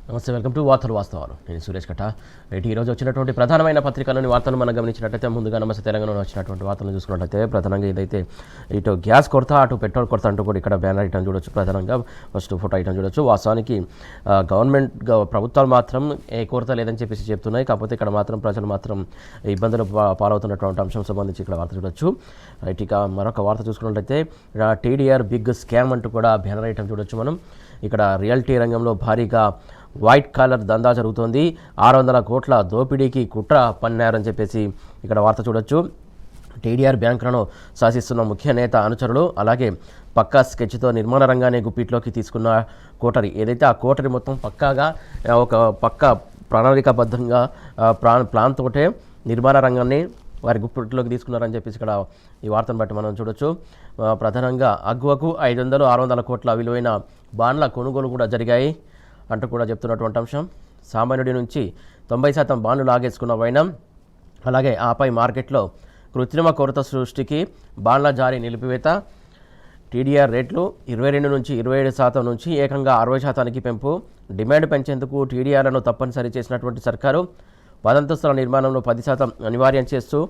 నమస్తే, welcome to వార్తలు వాస్తవాలు. నేను సురేష్ కట్ట. ఈరోజు వచ్చినటువంటి ప్రధానమైన పత్రికలోని వార్తలను మనం గమనించినట్లయితే ముందుగా నమస్తే తెలంగాణలో వచ్చినటువంటి వార్తలను చూసుకున్నట్లయితే ప్రధానంగా ఇదైతే ఇటు గ్యాస్ కొరత అటు పెట్రోల్ కొరత అంటూ కూడా ఇక్కడ బ్యానర్ ఐటమ్ చూడొచ్చు. ప్రధానంగా ఫస్ట్ ఫోటో ఐటమ్ చూడొచ్చు. వాస్తవానికి గవర్నమెంట్ ప్రభుత్వాలు మాత్రం ఏ కొరత లేదని చెప్పేసి చెప్తున్నాయి. కాకపోతే ఇక్కడ మాత్రం ప్రజలు మాత్రం ఇబ్బందులు పాలవుతున్నటువంటి అంశం సంబంధించి ఇక్కడ వార్త చూడొచ్చు. ఇక మరొక వార్త చూసుకున్నట్లయితే టీడీఆర్ బిగ్ స్కామ్ అంటూ కూడా బ్యానర్ ఐటమ్ చూడొచ్చు. మనం ఇక్కడ రియల్టీ రంగంలో భారీగా వైట్ కాలర్ దందా జరుగుతోంది. 600 కోట్ల దోపిడీకి కుట్ర పన్నారని చెప్పేసి ఇక్కడ వార్త చూడొచ్చు. టీడీఆర్ బ్యాంకులను శాసిస్తున్న ముఖ్య నేత అనుచరులు, అలాగే పక్కా స్కెచ్తో నిర్మాణ రంగాన్ని గుప్పిట్లోకి తీసుకున్న కోటరీ, ఏదైతే ఆ కోటరీ మొత్తం పక్కాగా ఒక పక్క ప్రణాళికాబద్ధంగా ప్లాన్ తోటే నిర్మాణ రంగాన్ని వారి గుప్పిట్లోకి తీసుకున్నారని చెప్పేసి ఇక్కడ ఈ వార్తను బట్టి మనం చూడొచ్చు. ప్రధానంగా అగ్వకు 500-600 కోట్ల విలువైన బాండ్ల కొనుగోలు కూడా జరిగాయి అంటూ కూడా చెప్తున్నటువంటి అంశం. సామాన్యుడి నుంచి 90% బాండ్లు లాగేసుకున్న వైనం, అలాగే ఆపై మార్కెట్లో కృత్రిమ కొరత సృష్టికి బాండ్ల జారీ నిలిపివేత, టీడీఆర్ రేట్లు 22 నుంచి 27% నుంచి ఏకంగా 60%కి పెంపు, డిమాండ్ పెంచేందుకు టీడీఆర్లను తప్పనిసరి చేసినటువంటి సర్కారు, పదంతస్తుల నిర్మాణంలో 10% అనివార్యం చేస్తూ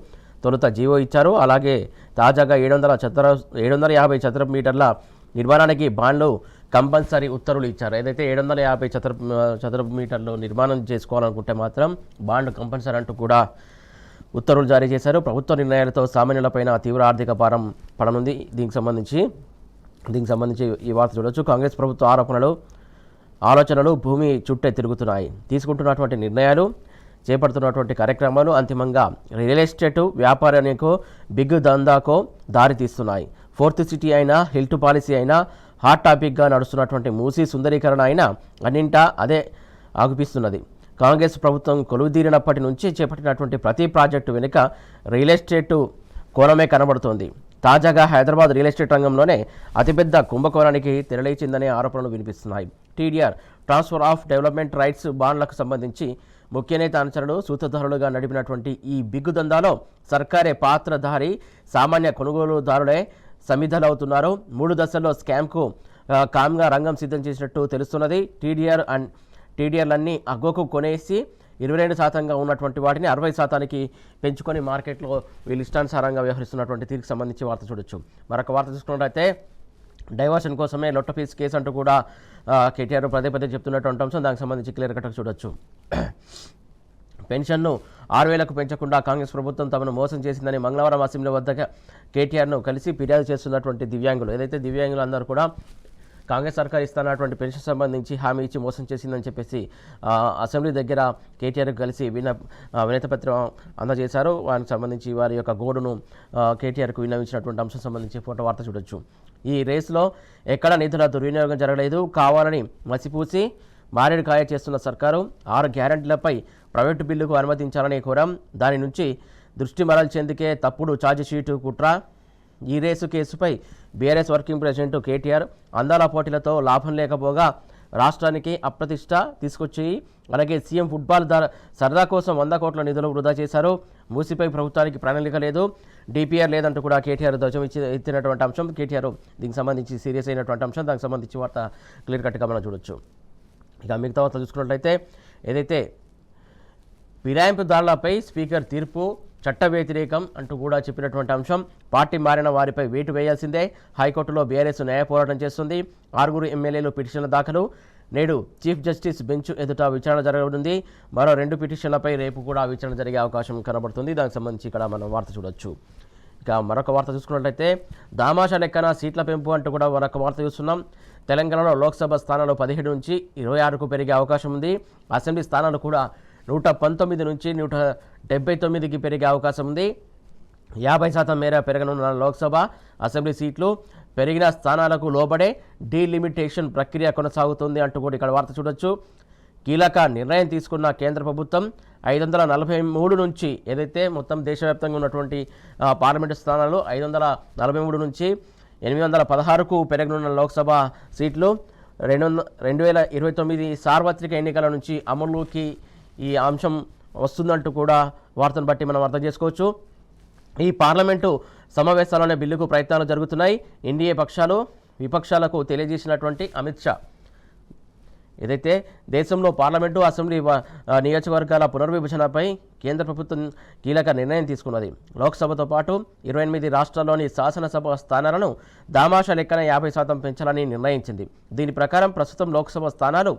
తొలుత జీవో ఇచ్చారు. అలాగే తాజాగా 750 చదరపు మీటర్ల నిర్మాణానికి బాండ్లు కంపల్సరీ ఉత్తర్వులు ఇచ్చారు. ఏదైతే 750 చదరపు మీటర్లు నిర్మాణం చేసుకోవాలనుకుంటే మాత్రం బాండ్ కంపల్సరీ అంటూ కూడా ఉత్తర్వులు జారీ చేశారు. ప్రభుత్వ నిర్ణయాలతో సామాన్యులపైన తీవ్ర ఆర్థిక భారం పడనుంది. దీనికి సంబంధించి ఈ వార్త చూడొచ్చు. కాంగ్రెస్ ప్రభుత్వ ఆలోచనలు భూమి చుట్టే తిరుగుతున్నాయి. తీసుకుంటున్నటువంటి నిర్ణయాలు, చేపడుతున్నటువంటి కార్యక్రమాలు అంతిమంగా రియల్ ఎస్టేటు వ్యాపారానికో బిగ్ దందాకో దారి తీస్తున్నాయి. ఫోర్త్ సిటీ అయినా, హిల్ట్ పాలసీ అయినా, హాట్ టాపిక్గా నడుస్తున్నటువంటి మూసీ సుందరీకరణ అయినా అన్నింటా అదే ఆగుపిస్తున్నది. కాంగ్రెస్ ప్రభుత్వం కొలువుదీరినప్పటి నుంచి చేపట్టినటువంటి ప్రతి ప్రాజెక్టు వెనుక రియల్ ఎస్టేటు కోణమే కనబడుతోంది. తాజాగా హైదరాబాద్ రియల్ ఎస్టేట్ రంగంలోనే అతిపెద్ద కుంభకోణానికి తెరలేచిందనే ఆరోపణలు వినిపిస్తున్నాయి. TDR transfer of development rights బాండ్లకు సంబంధించి ముఖ్య నేత అనుచరులు సూత్రధారులుగా నడిపినటువంటి ఈ బిగ్గు దందాలో సర్కారే పాత్రధారి, సామాన్య కొనుగోలుదారులే సమిధలవుతున్నారు. 3 దశల్లో స్కామ్కు కామ్గా రంగం సిద్ధం చేసినట్టు తెలుస్తున్నది. టీడీఆర్లన్నీ అగ్గోకు కొనేసి 22%గా ఉన్నటువంటి వాటిని 60%కి పెంచుకొని మార్కెట్లో వీళ్ళు ఇష్టానుసారంగా వ్యవహరిస్తున్నటువంటి తీరుకు సంబంధించి వార్త చూడొచ్చు. మరొక వార్త చూసుకున్నట్లయితే డైవర్షన్ కోసమే లొట్టపీస్ కేసు అంటూ కూడా కేటీఆర్ పదే చెప్తున్నటువంటి అంశం. దానికి సంబంధించి క్లియర్ కట్గా చూడొచ్చు. పెన్షన్ను 6,000కు పెంచకుండా కాంగ్రెస్ ప్రభుత్వం తమను మోసం చేసిందని మంగళవారం అసెంబ్లీ వద్ద కేటీఆర్ను కలిసి ఫిర్యాదు చేస్తున్నటువంటి దివ్యాంగులు, ఏదైతే దివ్యాంగులు అందరూ కూడా కాంగ్రెస్ సర్కార్ ఇస్తున్నటువంటి పెన్షన్ సంబంధించి హామీ ఇచ్చి మోసం చేసిందని చెప్పేసి అసెంబ్లీ దగ్గర కేటీఆర్ కలిసి వినతిపత్రం అందజేశారు. వారికి సంబంధించి వారి యొక్క గోడును కేటీఆర్కు విన్నవించినటువంటి అంశం సంబంధించి ఫోటో వార్త చూడొచ్చు. ఈ రేసులో ఎక్కడ నిధుల దుర్వినియోగం జరగలేదు, కావాలని మసిపూసి మారేడుకాయ చేస్తున్న సర్కారు 6 గ్యారెంటీలపై ప్రైవేటు బిల్లుకు అనుమతించాలని కోరాం. దాని నుంచి దృష్టి మరల్చేందుకే తప్పుడు ఛార్జిషీటు కుట్ర. ఈ రేసు కేసుపై బీఆర్ఎస్ వర్కింగ్ ప్రెసిడెంట్ కేటీఆర్ అందాల పోటీలతో లాభం లేకపోగా రాష్ట్రానికి అప్రతిష్ట తీసుకొచ్చి, అలాగే సీఎం ఫుట్బాల్ సరదా కోసం 100 కోట్ల నిధులు వృధా చేశారు. మూసిపై ప్రభుత్వానికి ప్రణాళిక లేదు, డిపిఆర్ లేదంటూ కూడా కేటీఆర్ ధ్వజం ఎత్తినటువంటి అంశం. కేటీఆర్ దీనికి సంబంధించి సీరియస్ అయినటువంటి అంశం. దానికి సంబంధించి వార్త క్లియర్ కట్గా మనం చూడొచ్చు. ఇక మిగతా వార్త చూసుకున్నట్లయితే ఏదైతే ఫిరాయింపుదారులపై స్పీకర్ తీర్పు చట్ట వ్యతిరేకం అంటూ కూడా చెప్పినటువంటి అంశం. పార్టీ మారిన వారిపై వేటు వేయాల్సిందే. హైకోర్టులో బీఆర్ఎస్ న్యాయ పోరాటం చేస్తుంది. 6 ఎమ్మెల్యేలు పిటిషన్ల దాఖలు. నేడు చీఫ్ జస్టిస్ బెంచ్ ఎదుట విచారణ జరగనుంది. మరో 2 పిటిషన్లపై రేపు కూడా విచారణ జరిగే అవకాశం కనబడుతుంది. దానికి సంబంధించి ఇక్కడ మనం వార్త చూడొచ్చు. ఇక మరొక వార్త చూసుకున్నట్లయితే దామాషా లెక్కన సీట్ల పెంపు అంటూ కూడా మరొక వార్త చూస్తున్నాం. తెలంగాణలో లోక్సభ స్థానాలు 17 నుంచి 26కు పెరిగే అవకాశం ఉంది. అసెంబ్లీ స్థానాలు కూడా 119 నుంచి 179కి పెరిగే అవకాశం ఉంది. 50% మేర పెరగనున్న లోక్సభ, అసెంబ్లీ సీట్లు పెరిగిన స్థానాలకు లోబడే డీలిమిటేషన్ ప్రక్రియ కొనసాగుతుంది అంటూ కూడా ఇక్కడ వార్త చూడొచ్చు. కీలక నిర్ణయం తీసుకున్న కేంద్ర ప్రభుత్వం 543 నుంచి, ఏదైతే మొత్తం దేశవ్యాప్తంగా ఉన్నటువంటి పార్లమెంటు స్థానాలు 543 నుంచి 816కు పెరగనున్న లోక్సభ సీట్లు 2029 సార్వత్రిక ఎన్నికల నుంచి అమలుకి ఈ అంశం వస్తుందంటూ కూడా వార్తను బట్టి మనం అర్థం చేసుకోవచ్చు. ఈ పార్లమెంటు సమావేశాల్లోనే బిల్లుకు ప్రయత్నాలు జరుగుతున్నాయి. ఎన్డీఏ పక్షాలు విపక్షాలకు తెలియజేసినటువంటి అమిత్ షా ఏదైతే దేశంలో పార్లమెంటు అసెంబ్లీ నియోజకవర్గాల పునర్విభజనపై కేంద్ర ప్రభుత్వం కీలక నిర్ణయం తీసుకున్నది. లోక్సభతో పాటు 28 రాష్ట్రాల్లోని శాసనసభ స్థానాలను దామాషా లెక్కన 50% పెంచాలని నిర్ణయించింది. దీని ప్రకారం ప్రస్తుతం లోక్సభ స్థానాలు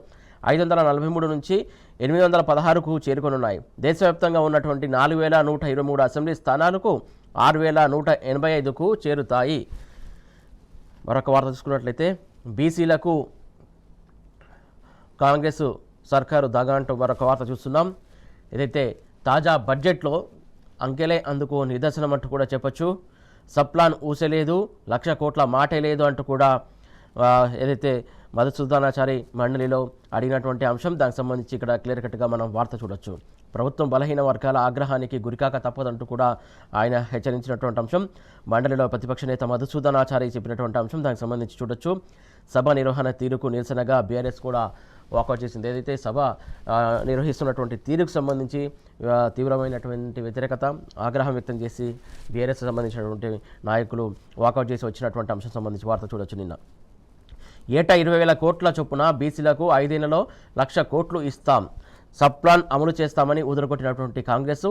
543 నుంచి 816కు చేరుకొనున్నాయి. దేశవ్యాప్తంగా ఉన్నటువంటి 4123 అసెంబ్లీ స్థానాలకు 6185కు చేరుతాయి. మరొక వార్త చూసుకున్నట్లయితే బీసీలకు కాంగ్రెస్ సర్కారు దగా అంటూ మరొక వార్త చూస్తున్నాం. ఏదైతే తాజా బడ్జెట్లో అంకెలే అందుకు నిదర్శనం అంటూ కూడా చెప్పొచ్చు. సప్లాన్ ఊసలేదు, 1,00,000 కోట్ల మాటే లేదు అంటూ కూడా ఏదైతే మధుసూదనాచారి మండలిలో అడిగినటువంటి అంశం, దానికి సంబంధించి ఇక్కడ క్లియర్ కట్గా మనం వార్త చూడొచ్చు. ప్రభుత్వం బలహీన వర్గాల ఆగ్రహానికి గురికాక తప్పదంటూ కూడా ఆయన హెచ్చరించినటువంటి అంశం, మండలిలో ప్రతిపక్ష నేత మధుసూదనాచారి చెప్పినటువంటి అంశం, దానికి సంబంధించి చూడొచ్చు. సభ నిర్వహణ తీరుకు నిరసనగా బీఆర్ఎస్ కూడా వాకౌట్ చేసింది. ఏదైతే సభ నిర్వహిస్తున్నటువంటి తీరుకు సంబంధించి తీవ్రమైనటువంటి వ్యతిరేకత, ఆగ్రహం వ్యక్తం చేసి బీఆర్ఎస్ సంబంధించినటువంటి నాయకులు వాకౌట్ చేసి వచ్చినటువంటి అంశం సంబంధించి వార్త చూడొచ్చు. నిన్న ఏటా 20,000 కోట్ల చొప్పున బీసీలకు 5 ఏళ్లలో 1,00,000 కోట్లు ఇస్తాం, సబ్ప్లాన్ అమలు చేస్తామని ఉదరగొట్టినటువంటి కాంగ్రెస్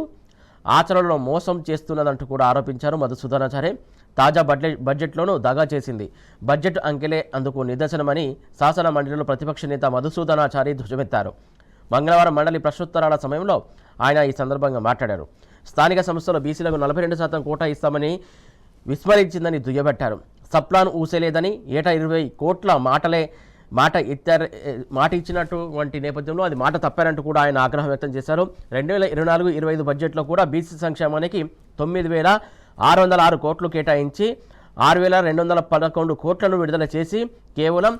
ఆచరణలో మోసం చేస్తున్నదంటూ కూడా ఆరోపించారు మధుసూదనాచారి. తాజా బడ్జెట్లోనూ దగా చేసింది. బడ్జెట్ అంకెలే అందుకు నిదర్శనమని శాసన మండలిలో ప్రతిపక్ష నేత మధుసూదనాచారి ధ్వజమెత్తారు. మంగళవారం మండలి ప్రశ్నోత్తరాల సమయంలో ఆయన ఈ సందర్భంగా మాట్లాడారు. స్థానిక సంస్థలో బీసీలకు 42% కోటా ఇస్తామని విస్మరించిందని దుయ్యబట్టారు. సప్లాన్ ఊసేలేదని, ఏటా 20 కోట్ల మాట ఇచ్చినటువంటి నేపథ్యంలో అది మాట తప్పారంటూ కూడా ఆయన ఆగ్రహం వ్యక్తం చేశారు. 2024-25 బడ్జెట్లో కూడా బీసీ సంక్షేమానికి 9,606 కోట్లు కేటాయించి 6,211 కోట్లను విడుదల చేసి కేవలం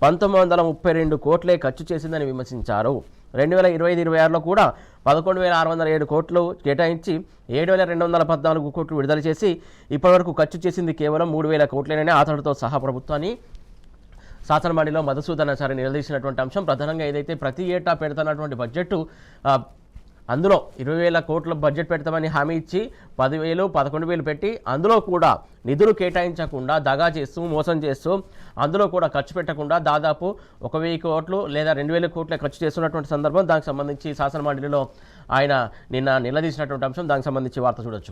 1,932 కోట్లే ఖర్చు చేసిందని విమర్శించారు. 2025-26లో కూడా 11,607 కోట్లు కేటాయించి 7,214 కోట్లు విడుదల చేసి ఇప్పటివరకు ఖర్చు చేసింది కేవలం 3,000 కోట్లేనని ఆతడితో సహా ప్రభుత్వాన్ని శాసనమండలిలో మధుసూదనాచారి నిలదీసినటువంటి అంశం. ప్రధానంగా ఏదైతే ప్రతి ఏటా పెడుతున్నటువంటి బడ్జెట్, అందులో 20,000 కోట్ల బడ్జెట్ పెడతామని హామీ ఇచ్చి 10,000, 11,000 పెట్టి అందులో కూడా నిధులు కేటాయించకుండా దగా చేస్తూ మోసం చేస్తూ అందులో కూడా ఖర్చు పెట్టకుండా దాదాపు 1,000 కోట్లు లేదా 2,000 కోట్లే ఖర్చు చేస్తున్నటువంటి సందర్భం. దానికి సంబంధించి శాసనమండలిలో ఆయన నిన్న నిలదీసినటువంటి అంశం, దానికి సంబంధించి వార్త చూడొచ్చు.